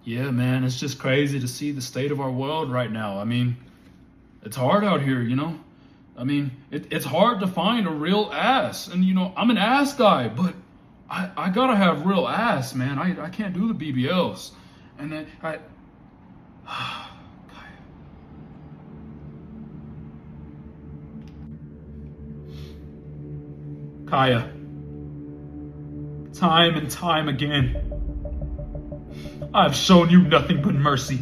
Yeah, man, it's just crazy to see the state of our world right now. I mean, it's hard out here, you know? I mean, it's hard to find a real ass. And, I'm an ass guy, but I gotta have real ass, man. I can't do the BBLs. And then Kaya, time and time again, I've shown you nothing but mercy.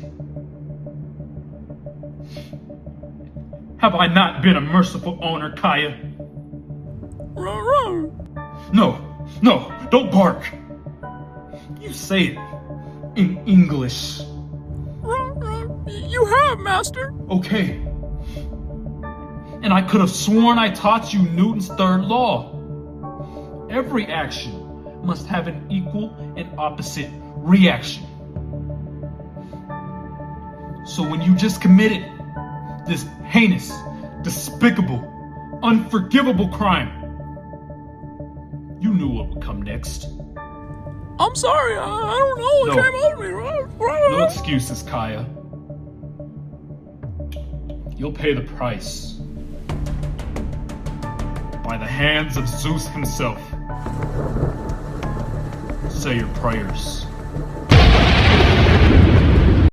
Have I not been a merciful owner, Kaya? No, don't bark. You say it in English. You have, Master. Okay. And I could have sworn I taught you Newton's third law. Every action must have an equal and opposite reaction. So when you just committed this heinous, despicable, unforgivable crime, you knew what would come next. I'm sorry, I don't know what came over me. No excuses, Kaya. You'll pay the price. By the hands of Zeus himself. Say your prayers.